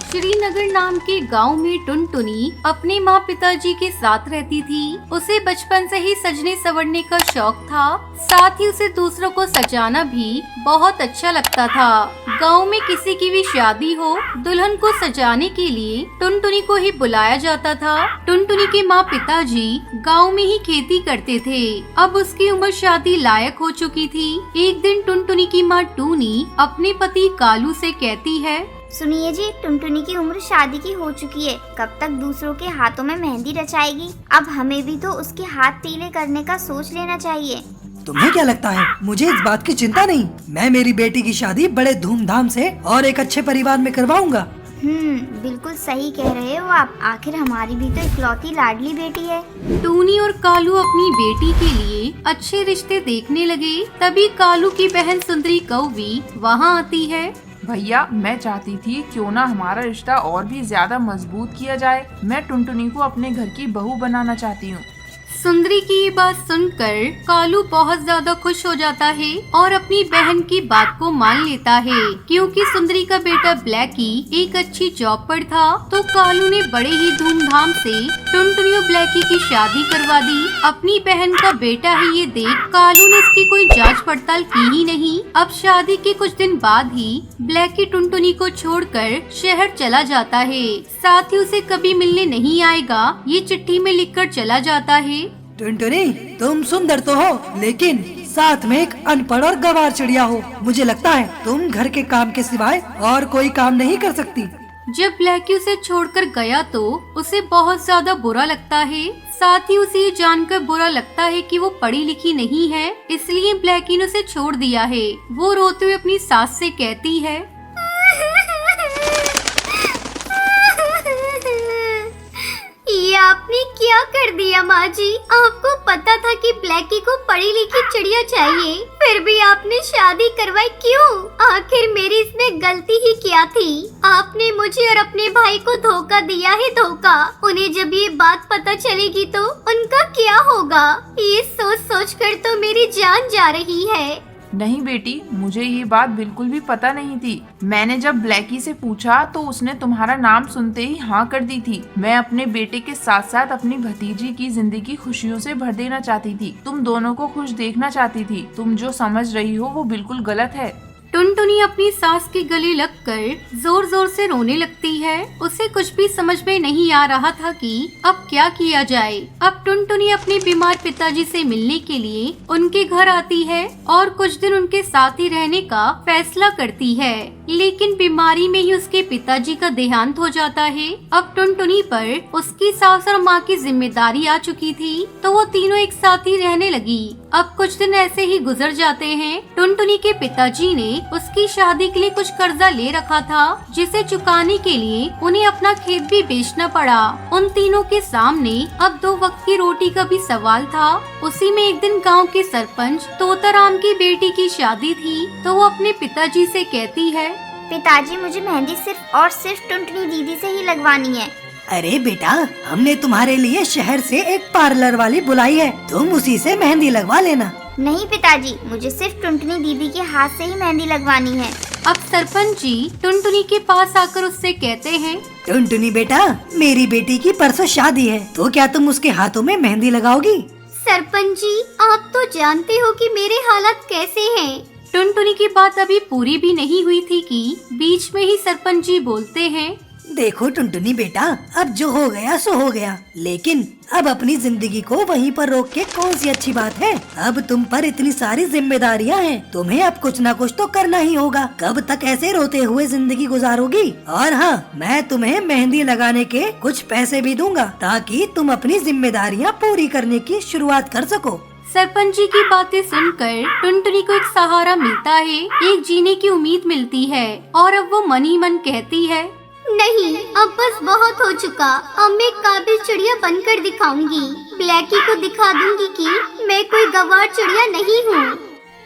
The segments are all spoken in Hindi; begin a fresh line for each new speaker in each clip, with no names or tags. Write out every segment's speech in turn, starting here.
श्रीनगर नाम के गांव में टुनटुनी अपने माँ पिताजी के साथ रहती थी। उसे बचपन से ही सजने संवरने का शौक था, साथ ही उसे दूसरों को सजाना भी बहुत अच्छा लगता था। गांव में किसी की भी शादी हो, दुल्हन को सजाने के लिए टुनटुनी को ही बुलाया जाता था। टुनटुनी के माँ पिताजी गांव में ही खेती करते थे। अब उसकी उम्र शादी लायक हो चुकी थी। एक दिन टुनटुनी की माँ टूनी अपने पति कालू से कहती है,
सुनिए जी, टुनटुनी की उम्र शादी की हो चुकी है। कब तक दूसरों के हाथों में मेहंदी रचाएगी? अब हमें भी तो उसके हाथ पीले करने का सोच लेना चाहिए।
तुम्हें क्या लगता है, मुझे इस बात की चिंता नहीं। मैं मेरी बेटी की शादी बड़े धूमधाम से और एक अच्छे परिवार में करवाऊंगा।
बिल्कुल सही कह रहे हो आप। आखिर हमारी भी तो इकलौती लाडली बेटी है।
टूनी और कालू अपनी बेटी के लिए अच्छे रिश्ते देखने लगे। तभी कालू की बहन सुंदरी कौवी वहाँ आती है।
भैया, मैं चाहती थी क्यों ना हमारा रिश्ता और भी ज्यादा मजबूत किया जाए। मैं टुनटुनी को अपने घर की बहू बनाना चाहती हूँ।
सुंदरी की ये बात सुनकर कालू बहुत ज्यादा खुश हो जाता है और अपनी बहन की बात को मान लेता है। क्योंकि सुंदरी का बेटा ब्लैकी एक अच्छी जॉब पर था, तो कालू ने बड़े ही धूमधाम से टुनटुनी और ब्लैकी की शादी करवा दी। अपनी बहन का बेटा है ये देख कालू ने इसकी कोई जांच पड़ताल की ही नहीं। अब शादी के कुछ दिन बाद ही ब्लैकी टुनटुनी को छोड़कर शहर चला जाता है। साथ ही उसे कभी मिलने नहीं आएगा, ये चिट्ठी में लिखकर चला जाता है।
टुनटुनी, तुम सुंदर तो हो, लेकिन साथ में एक अनपढ़ और गंवार चिड़िया हो। मुझे लगता है तुम घर के काम के सिवाय और कोई काम नहीं कर सकती।
जब ब्लैकी उसे छोड़कर गया तो उसे बहुत ज्यादा बुरा लगता है। साथ ही उसे ये जानकर बुरा लगता है कि वो पढ़ी लिखी नहीं है, इसलिए ब्लैकी ने उसे छोड़ दिया है। वो रोते हुए अपनी सास से कहती है,
ये आपने क्या कर दिया माँ जी? आपको पता था कि ब्लैकी को पढ़ी लिखी चिड़िया चाहिए, फिर भी आपने शादी करवाई क्यों? आखिर मेरी इसमें गलती ही क्या थी? आपने मुझे और अपने भाई को धोखा दिया है, धोखा। उन्हें जब ये बात पता चलेगी तो उनका क्या होगा? ये सोच सोच कर तो मेरी जान जा रही है।
नहीं बेटी, मुझे ये बात बिल्कुल भी पता नहीं थी। मैंने जब ब्लैकी से पूछा तो उसने तुम्हारा नाम सुनते ही हाँ कर दी थी। मैं अपने बेटे के साथ साथ अपनी भतीजी की जिंदगी खुशियों से भर देना चाहती थी। तुम दोनों को खुश देखना चाहती थी। तुम जो समझ रही हो वो बिल्कुल गलत है।
टुनटुनी अपनी सास के गले लगकर जोर जोर से रोने लगती है। उसे कुछ भी समझ में नहीं आ रहा था कि अब क्या किया जाए। अब टुनटुनी अपने बीमार पिताजी से मिलने के लिए उनके घर आती है और कुछ दिन उनके साथ ही रहने का फैसला करती है। लेकिन बीमारी में ही उसके पिताजी का देहांत हो जाता है। अब टुनटुनी पर उसकी सास और माँ की जिम्मेदारी आ चुकी थी, तो वो तीनों एक साथ ही रहने लगी। अब कुछ दिन ऐसे ही गुजर जाते हैं। टुनटुनी के पिताजी ने उसकी शादी के लिए कुछ कर्जा ले रखा था, जिसे चुकाने के लिए उन्हें अपना खेत भी बेचना पड़ा। उन तीनों के सामने अब 2 वक्त की रोटी का भी सवाल था। उसी में एक दिन गांव के सरपंच तोताराम की बेटी की शादी थी, तो वो अपने पिताजी से कहती है,
पिताजी, मुझे मेहंदी सिर्फ और सिर्फ टुनटुनी दीदी से ही लगवानी है।
अरे बेटा, हमने तुम्हारे लिए शहर से एक पार्लर वाली बुलाई है, तुम उसी से मेहंदी लगवा लेना।
नहीं पिताजी, मुझे सिर्फ टुनटुनी दीदी के हाथ से ही मेहंदी लगवानी है।
अब सरपंच जी टुनटुनी के पास आकर उससे कहते हैं,
टुनटुनी बेटा, मेरी बेटी की परसों शादी है, तो क्या तुम उसके हाथों में मेहंदी लगाओगी?
सरपंच जी, आप तो जानते हो कि मेरे हालात कैसे हैं।
टुनटुनी की बात अभी पूरी भी नहीं हुई थी कि बीच में ही सरपंच जी बोलते हैं,
देखो टुनटुनी बेटा, अब जो हो गया सो हो गया, लेकिन अब अपनी जिंदगी को वहीं पर रोक के कौन सी अच्छी बात है। अब तुम पर इतनी सारी जिम्मेदारियां हैं, तुम्हें अब कुछ न कुछ तो करना ही होगा। कब तक ऐसे रोते हुए जिंदगी गुजारोगी? और हाँ, मैं तुम्हें मेहंदी लगाने के कुछ पैसे भी दूंगा, ताकि तुम अपनी जिम्मेदारियां पूरी करने की शुरुआत कर सको।
सरपंच जी की बातें सुनकर टुनटुनी को एक सहारा मिलता है, एक जीने की उम्मीद मिलती है और अब वो मन ही मन कहती है,
नहीं, अब बस बहुत हो चुका। अब मैं काबिल चिड़िया बनकर दिखाऊंगी। ब्लैकी को दिखा दूंगी कि मैं कोई गंवार चिड़िया नहीं हूँ।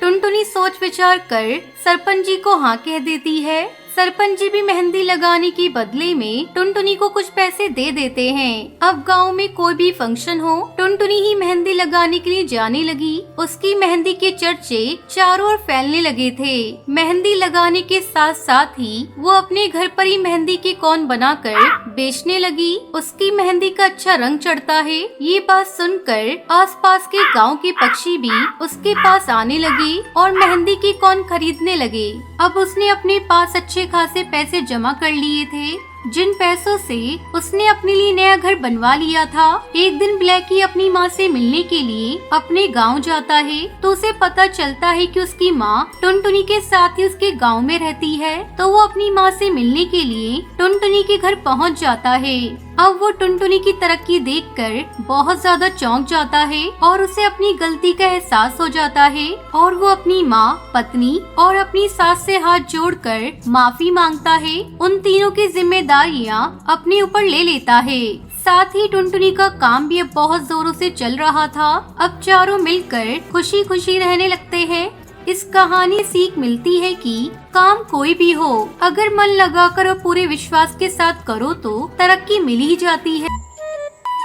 टुनटुनी सोच विचार कर सरपंच जी को हाँ कह देती है। सरपंच जी भी मेहंदी लगाने के बदले में टुनटुनी को कुछ पैसे दे देते हैं। अब गांव में कोई भी फंक्शन हो, टुनटुनी ही मेहंदी लगाने के लिए जाने लगी। उसकी मेहंदी के चर्चे चारों ओर फैलने लगे थे। मेहंदी लगाने के साथ साथ ही वो अपने घर पर ही मेहंदी के कोन बनाकर बेचने लगी। उसकी मेहंदी का अच्छा रंग चढ़ता है। ये बात सुनकर आसपास के गांव के पक्षी भी उसके पास आने लगे और मेहंदी के कोन खरीदने लगे। अब उसने अपने पास अच्छे खासे पैसे जमा कर लिए थे, जिन पैसों से उसने अपने लिए नया घर बनवा लिया था। एक दिन ब्लैकी अपनी माँ से मिलने के लिए अपने गांव जाता है तो उसे पता चलता है कि उसकी माँ टुनटुनी के साथ ही उसके गांव में रहती है। तो वो अपनी माँ से मिलने के लिए टुनटुनी के घर पहुँच जाता है। अब वो टुनटुनी की तरक्की देखकर बहुत ज्यादा चौंक जाता है और उसे अपनी गलती का एहसास हो जाता है और वो अपनी माँ, पत्नी और अपनी सास से हाथ जोड़कर माफी मांगता है। उन तीनों की जिम्मेदारियाँ अपने ऊपर ले लेता है। साथ ही टुनटुनी का काम भी अब बहुत जोरों से चल रहा था। अब चारों मिलकर खुशी खुशी रहने लगते हैं। इस कहानी सीख मिलती है कि काम कोई भी हो, अगर मन लगाकर और पूरे विश्वास के साथ करो तो तरक्की मिल ही जाती है।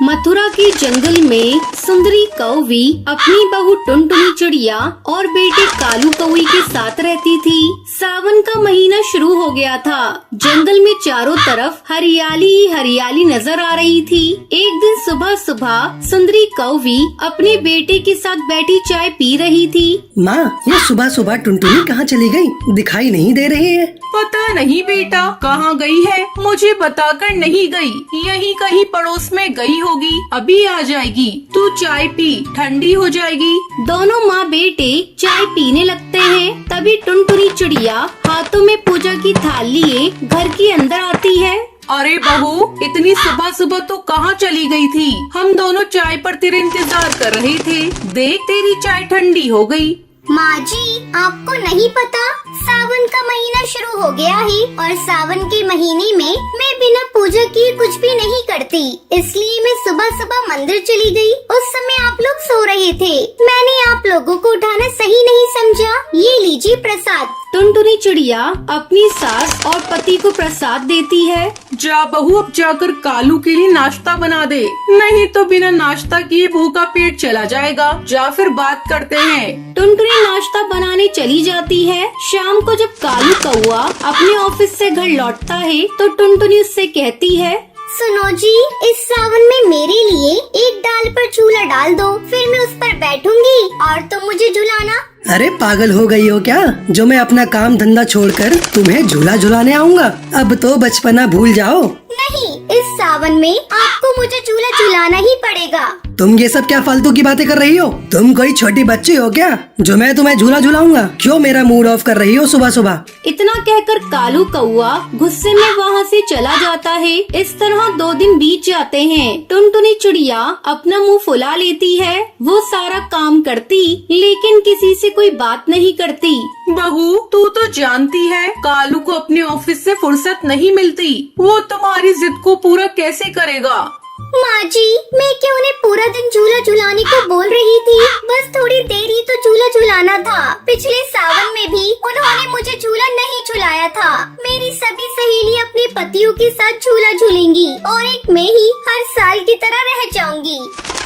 मथुरा के जंगल में सुंदरी कौवी अपनी बहू टुनटुनी चिड़िया और बेटे कालू कौवी के साथ रहती थी। सावन का महीना शुरू हो गया था। जंगल में चारों तरफ हरियाली ही हरियाली नजर आ रही थी। एक दिन सुबह सुबह सुंदरी कौवी अपने बेटे के साथ बैठी चाय पी रही थी।
माँ, ये सुबह सुबह टुनटुनी कहाँ चली गई? दिखाई नहीं दे रही है।
पता नहीं बेटा कहाँ गई है, मुझे बताकर नहीं गई। यहीं कहीं पड़ोस में गई होगी, अभी आ जाएगी। तू चाय पी, ठंडी हो जाएगी।
दोनों माँ बेटे चाय पीने लगते हैं। तभी टुनटुनी चिड़िया हाथों में पूजा की थाल लिए घर के अंदर आती है।
अरे बहू, इतनी सुबह सुबह तो कहाँ चली गई थी? हम दोनों चाय पर तेरे इंतजार कर रहे थे। देख तेरी चाय ठंडी हो गई।
माँ जी, आपको नहीं पता, सावन का महीना शुरू हो गया है और सावन के महीने में मैं बिना पूजा किए कुछ भी नहीं करती। इसलिए मैं सुबह सुबह मंदिर चली गई। उस समय आप लोग सो रहे थे। मैंने आप लोगों को उठाना सही नहीं समझा। ये लीजिए प्रसाद।
टुनटुनी चिड़िया अपनी सास और पति को प्रसाद देती है।
जा बहू, अब जाकर कालू के लिए नाश्ता बना दे, नहीं तो बिना नाश्ता किए भूखा पेट चला जाएगा। जा फिर बात करते हैं।
टुनटुनी नाश्ता बनाने चली जाती है। शाम को जब कालू कौआ अपने ऑफिस से घर लौटता है तो टुनटुनी उससे कहती है,
सुनो जी, इस सावन में मेरे लिए एक डाल पर झूला डाल दो, फिर मैं उस पर बैठूंगी और तुम मुझे झुलाना।
अरे पागल हो गई हो क्या, जो मैं अपना काम धंधा छोड़कर तुम्हें झूला झुलाने आऊँगा? अब तो बचपना भूल जाओ।
नहीं, इस सावन में आपको मुझे झूला झुलाना ही पड़ेगा।
तुम ये सब क्या फालतू की बातें कर रही हो? तुम कोई छोटी बच्ची हो क्या जो मैं तुम्हें झूला झुलाऊंगा? क्यों मेरा मूड ऑफ कर रही हो सुबह सुबह?
इतना कहकर कालू कौआ गुस्से में वहाँ से चला जाता है। इस तरह 2 दिन बीत जाते हैं। टुनटुनी चिड़िया अपना मुंह फुला लेती है। वो सारा काम करती लेकिन किसी से कोई बात नहीं करती।
बहू, तू तो जानती है कालू को अपने ऑफिस से फुर्सत नहीं मिलती। वो तुम्हारी जिद को पूरा कैसे करेगा?
माँ जी, मैं क्या उन्हें पूरा दिन झूला झुलाने को बोल रही थी? बस थोड़ी देर ही तो झूला झुलाना था। पिछले सावन में भी उन्होंने मुझे झूला नहीं झुलाया था। मेरी सभी सहेली अपने पतियों के साथ झूला झूलेंगी और एक मैं ही हर साल की तरह रह जाऊंगी।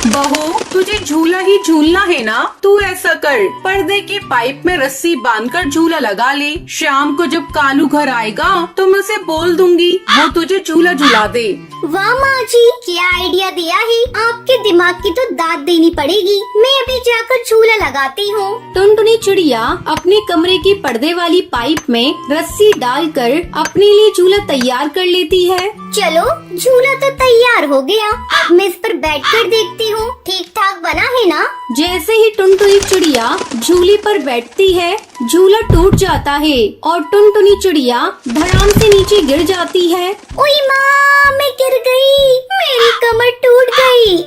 बहू, तुझे झूला ही झूलना है ना? तू ऐसा कर, पर्दे के पाइप में रस्सी बांधकर झूला लगा ले। शाम को जब कालू घर आएगा तो मैं उसे बोल दूंगी, वो तुझे झूला झुला दे।
वाह माँ जी, क्या आइडिया दिया है। आपके दिमाग की तो दाद देनी पड़ेगी। मैं अभी जाकर झूला लगाती हूँ।
टुनटुनी चिड़िया अपने कमरे की पर्दे वाली पाइप में रस्सी डालकर अपने लिए झूला तैयार कर लेती है।
चलो, झूला तो तैयार हो गया। अब मैं इस पर बैठकर देखती हूँ ठीक ठाक बना है ना।
जैसे ही टुनटुनी चिड़िया झूले पर बैठती है, झूला टूट जाता है और टुनटुनी चिड़िया धड़ाम से नीचे गिर जाती है।
ओई माँ, मैं गिर गई। मेरी कमर टूट गई।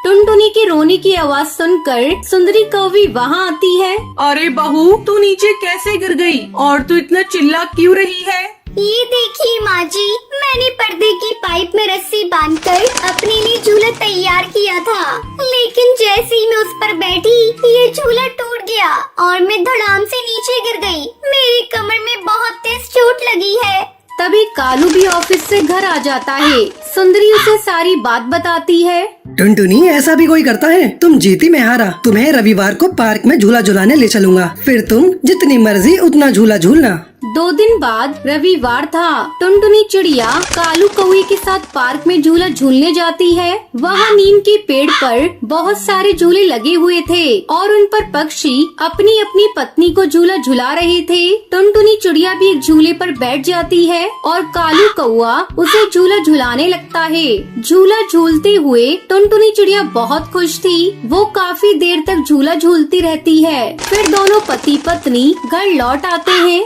टुनटुनी के रोने की आवाज सुनकर सुंदरी कौवी वहाँ आती है।
अरे बहू, तू नीचे कैसे गिर गई और तू इतना चिल्ला क्यों रही है?
ये देखिए माँ जी, मैंने पर्दे की पाइप में रस्सी बांधकर अपने लिए झूला तैयार किया था, लेकिन जैसे ही मैं उस पर बैठी ये झूला टूट गया और मैं धड़ाम से नीचे गिर गई। मेरी कमर में बहुत तेज चोट लगी है।
तभी कालू भी ऑफिस से घर आ जाता है। सुंदरी उसे सारी बात बताती है।
टुनटुनी, ऐसा भी कोई करता है? तुम जीती मैं हारा। तुम्हें रविवार को पार्क में झूला झुलाने ले चलूंगा, फिर तुम जितनी मर्जी उतना झूला झूलना।
2 दिन बाद रविवार था। टुनटुनी चिड़िया कालू कौवे के साथ पार्क में झूला झूलने जाती है। वहाँ नीम के पेड़ पर बहुत सारे झूले लगे हुए थे और उन पर पक्षी अपनी अपनी पत्नी को झूला झुला रहे थे। टुनटुनी चिड़िया भी एक झूले पर बैठ जाती है और कालू कौवा उसे झूला झुलाने लगता है। झूला झूलते हुए टुनटुनी चिड़िया बहुत खुश थी। वो काफी देर तक झूला झूलती रहती है। फिर दोनों पति पत्नी घर लौट आते हैं।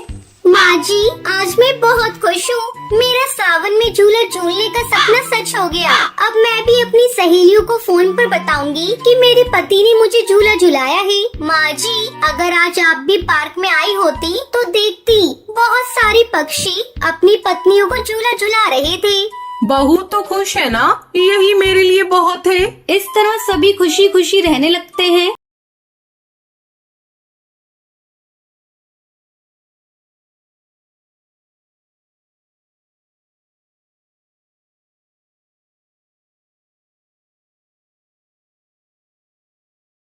माँ जी, आज मैं बहुत खुश हूँ। मेरा सावन में झूला झूलने का सपना सच हो गया। अब मैं भी अपनी सहेलियों को फोन पर बताऊंगी कि मेरे पति ने मुझे झूला झुलाया है। माँ जी, अगर आज आप भी पार्क में आई होती तो देखती बहुत सारे पक्षी अपनी पत्नियों को झूला झुला रहे थे।
बहू तो खुश है ना, यही मेरे लिए बहुत है।
इस तरह सभी खुशी खुशी रहने लगते हैं।